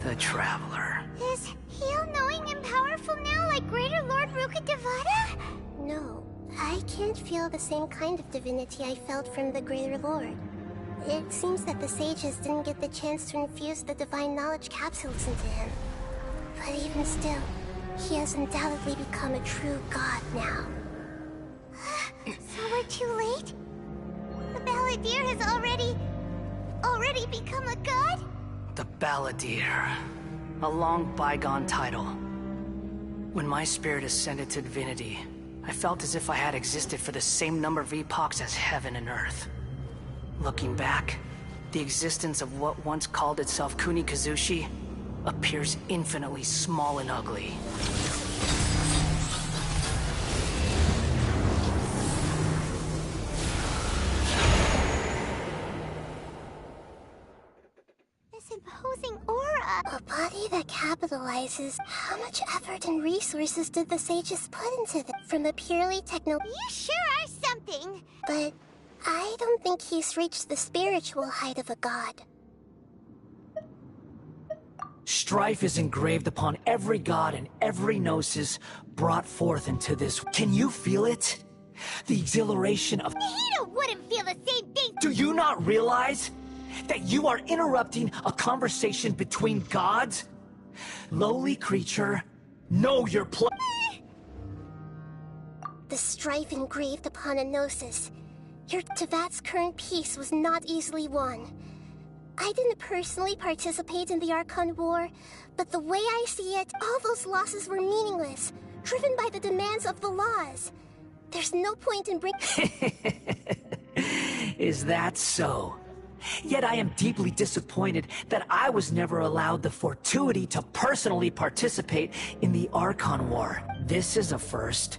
the traveler.
Is he all-knowing and powerful now, like Greater Lord Rukkhadevata?
No, I can't feel the same kind of divinity I felt from the Greater Lord. It seems that the sages didn't get the chance to infuse the divine knowledge capsules into him. But even still, he has undoubtedly become a true god now.
So we're too late? The Balladeer has already become a god?
The Balladeer. A long bygone title. When my spirit ascended to divinity, I felt as if I had existed for the same number of epochs as heaven and earth. Looking back, the existence of what once called itself Kunikazushi appears infinitely small and ugly.
This imposing aura!
A body that capitalizes. How much effort and resources did the sages put into this? From a purely techno...
You sure are something!
But I don't think he's reached the spiritual height of a god.
Strife is engraved upon every god and every gnosis brought forth into this. Can you feel it? The exhilaration of...
Nihito wouldn't feel the same thing!
Do you not realize that you are interrupting a conversation between gods? Lowly creature, know your place.
The strife engraved upon a gnosis. Your Tevat's current peace was not easily won. I didn't personally participate in the Archon War, but the way I see it, all those losses were meaningless, driven by the demands of the laws. There's no point in
Is that so? Yet I am deeply disappointed that I was never allowed the fortuity to personally participate in the Archon War. This is a first.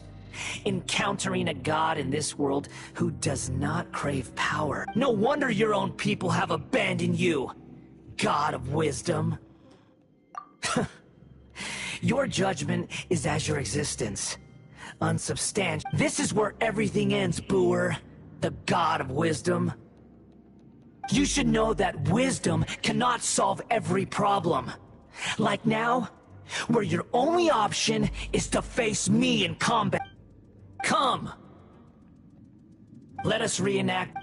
Encountering a god in this world who does not crave power. No wonder your own people have abandoned you, god of wisdom. Your judgment is as your existence. Unsubstantial. This is where everything ends, Booer, the god of wisdom. You should know that wisdom cannot solve every problem. Like now, where your only option is to face me in combat. Come! Let us reenact...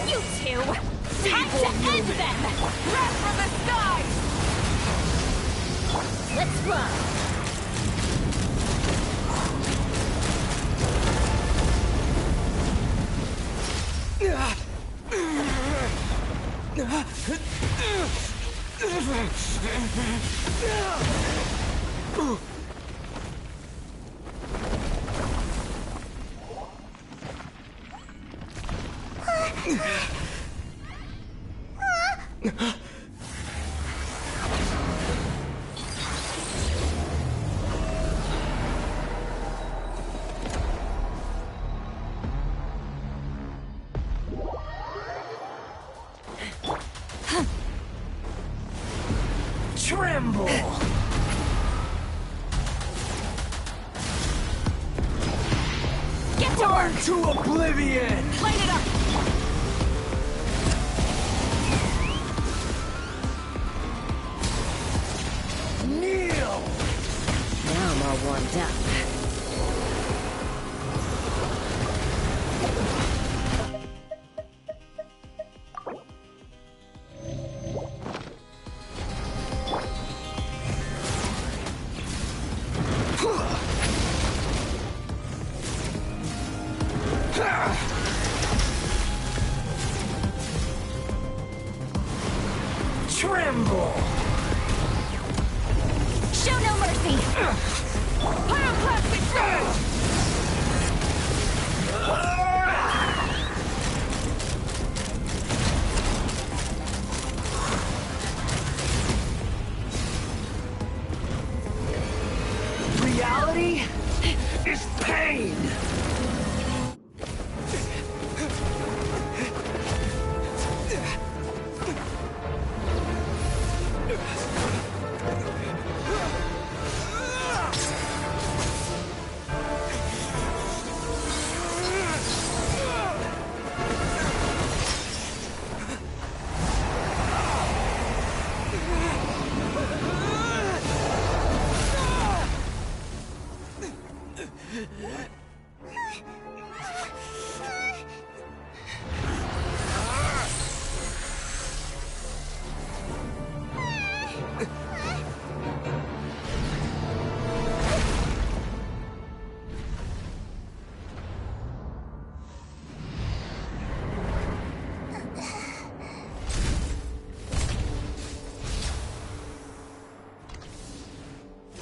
You two! Time to end them! Wrath from the skies! Let's run!
Tremble!
Get to
Burn
work!
to oblivion!
Light it up!
Kneel!
Now I'm all warmed up.
Tremble!
Show no mercy! Pyroclastic surge!
Reality is pain!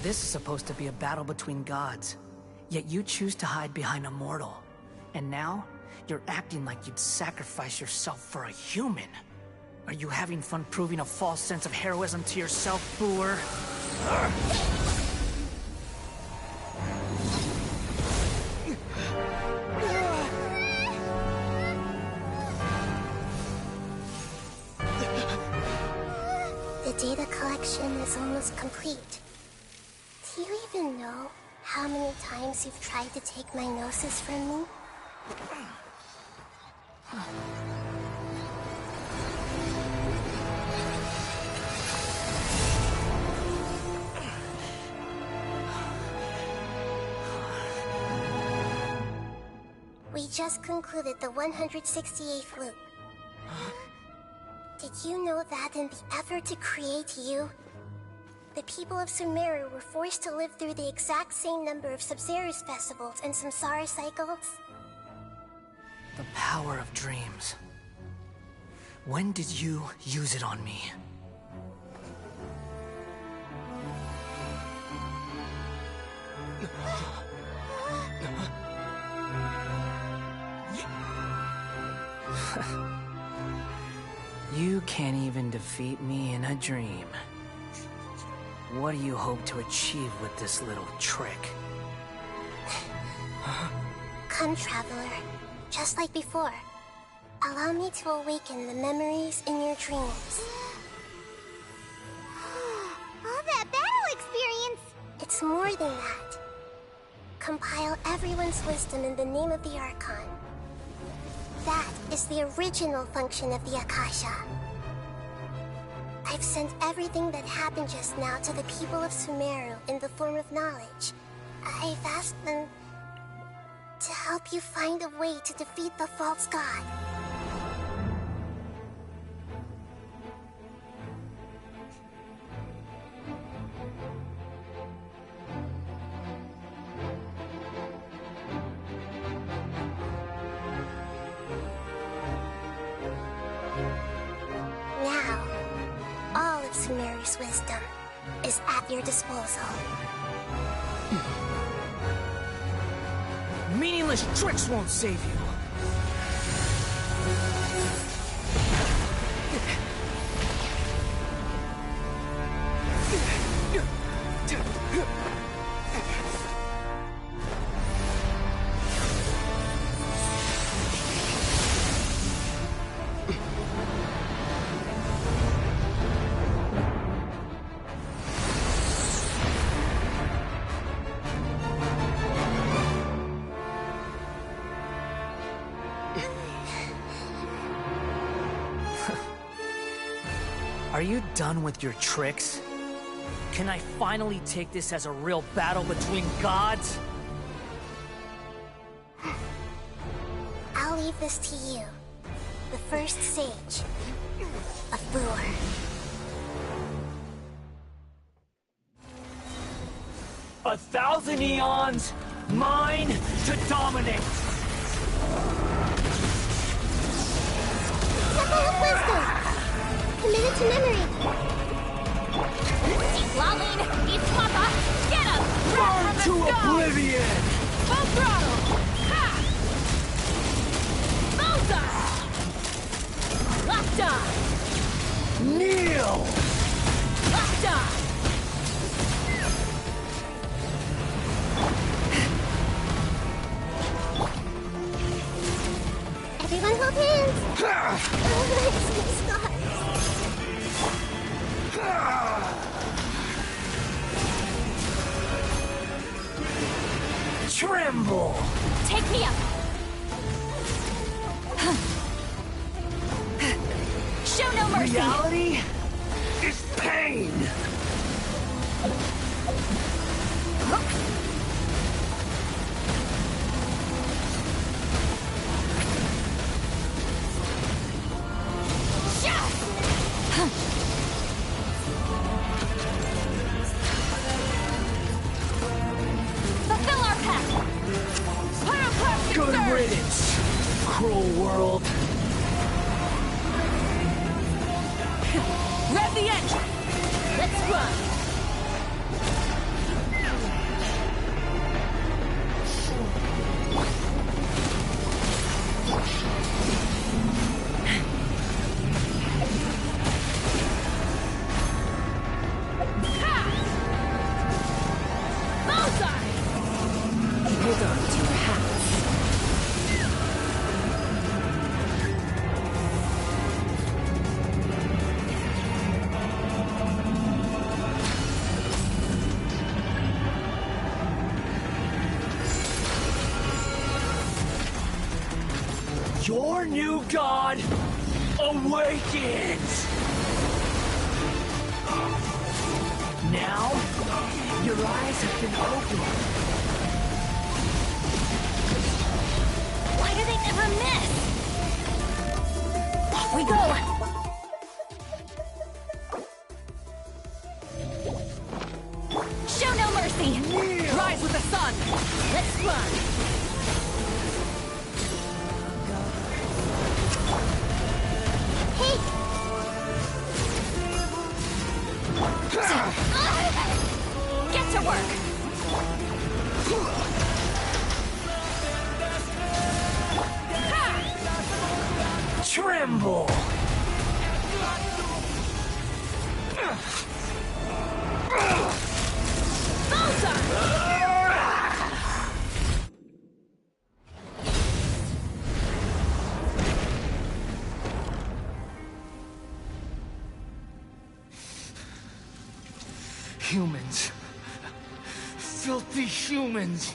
This is supposed to be a battle between gods, yet you choose to hide behind a mortal. And now, you're acting like you'd sacrifice yourself for a human. Are you having fun proving a false sense of heroism to yourself, Booer?
The data collection is almost complete. Do you even know how many times you've tried to take my gnosis from me? We just concluded the 168th loop. Did you know that in the effort to create you, the people of Sumeru were forced to live through the exact same number of Sub-Zerus festivals and samsara cycles?
The power of dreams. When did you use it on me? You can't even defeat me in a dream. What do you hope to achieve with this little trick?
Come, Traveler. Just like before. Allow me to awaken the memories in your dreams.
All that battle experience!
It's more than that. Compile everyone's wisdom in the name of the Archon. That is the original function of the Akasha. I've sent everything that happened just now to the people of Sumeru in the form of knowledge. I've asked them to help you find a way to defeat the false god. Now, all of Sumeru's wisdom is at your disposal.
Meaningless tricks won't save you. Are you done with your tricks? Can I finally take this as a real battle between gods?
I'll leave this to you. The first sage of Lure.
A thousand eons, mine to dominate!
Temple of Wisdom! Committed to memory!
Lalin, Islapa, get him!
Burn to oblivion!
Full throttle! Ha! Bullseye! Locked on!
Kneel!
Locked on!
Everyone hold hands!
Tremble!
Take me up! Show no mercy!
Reality is pain!
Fulfill our path! Pyroclastic
Good
surge!
riddance, cruel world.
Rev the engine! Let's run! Ha! Bullseye! Hold on to your hats.
Your new god awakens! Now, your eyes have been opened.
Why do they never miss? Off we go! Show no mercy! Rise with the sun! Let's run!
Hey!
Get to work!
Tremble! Humans. Filthy humans.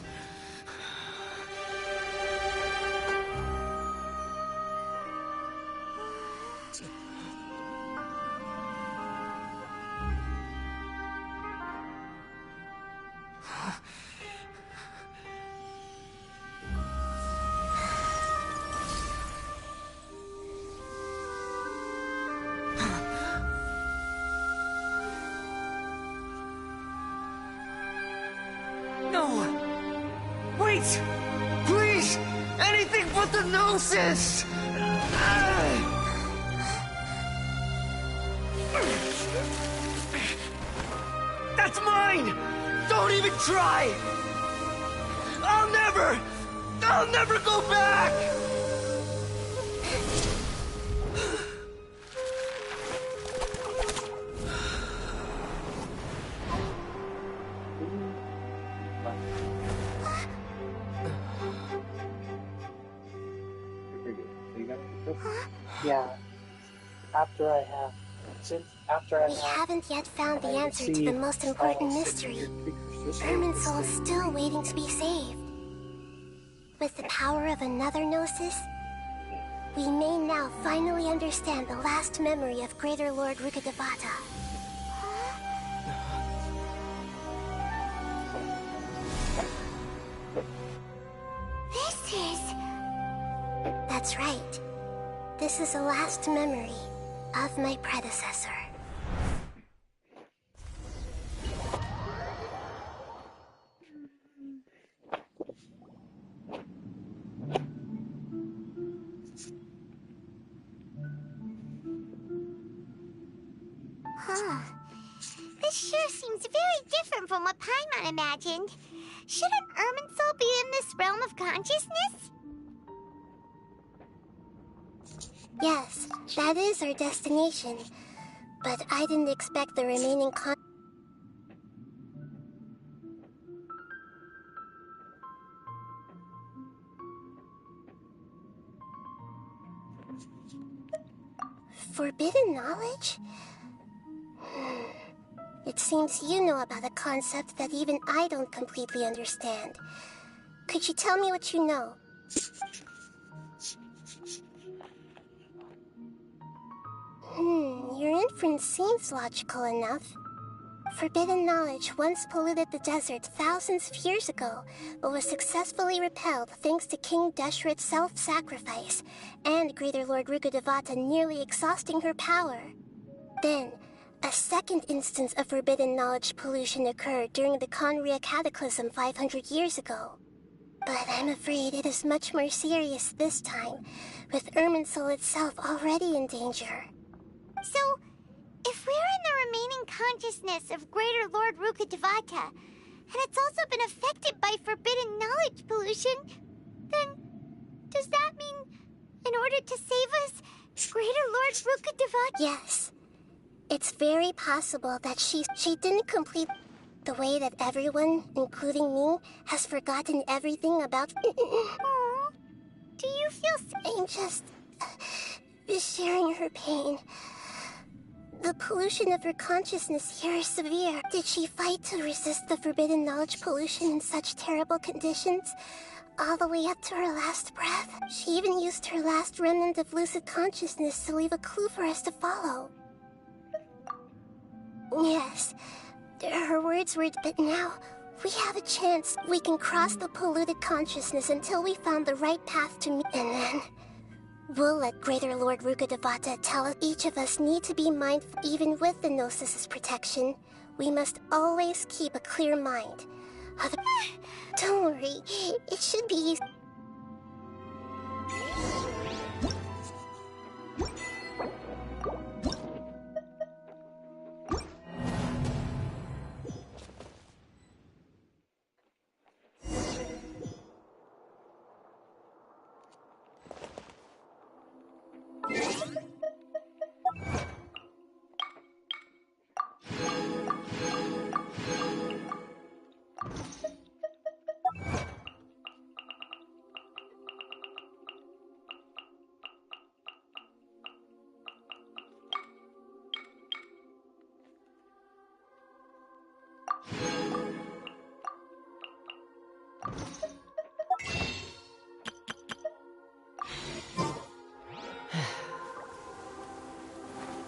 No! Wait! Please! Anything but the Gnosis! That's mine! Don't even try! I'll never go back!
Yeah. After I have...
We haven't yet found the answer to the most important mystery. Irminsul is still waiting to be saved. With the power of another Gnosis, We may now finally understand the last memory of Greater Lord Rukkhadevata.
This is...
That's right. This is the last memory of my predecessor.
Huh. This sure seems very different from what Paimon imagined. Shouldn't Irminsul be in this realm of consciousness?
Yes, that is our destination. But I didn't expect the remaining Forbidden knowledge? It seems you know about a concept that even I don't completely understand. Could you tell me what you know? Your inference seems logical enough. Forbidden knowledge once polluted the desert thousands of years ago, but was successfully repelled thanks to King Deshret's self-sacrifice, and Greater Lord Rukkhadevata nearly exhausting her power. Then, a second instance of forbidden knowledge pollution occurred during the Conria Cataclysm 500 years ago. But I'm afraid it is much more serious this time, with Irminsul itself already in danger.
So, if we're in the remaining consciousness of Greater Lord Rukkhadevata, and it's also been affected by forbidden knowledge pollution, then does that mean, in order to save us, Greater Lord Rukkhadevata...
Yes. It's very possible that she didn't complete the way that everyone, including me, has forgotten everything about...
Aww. Do you feel...
I'm just... sharing her pain. The pollution of her consciousness here is severe. Did she fight to resist the forbidden knowledge pollution in such terrible conditions? All the way up to her last breath? She even used her last remnant of lucid consciousness to leave a clue for us to follow. Yes, her words were, but now we have a chance. We can cross the polluted consciousness until we found the right path to meet, and then we'll let Greater Lord Rukkhadevata tell us. Each of us need to be mindful. Even with the Gnosis' protection, we must always keep a clear mind. Don't worry, it should be easy.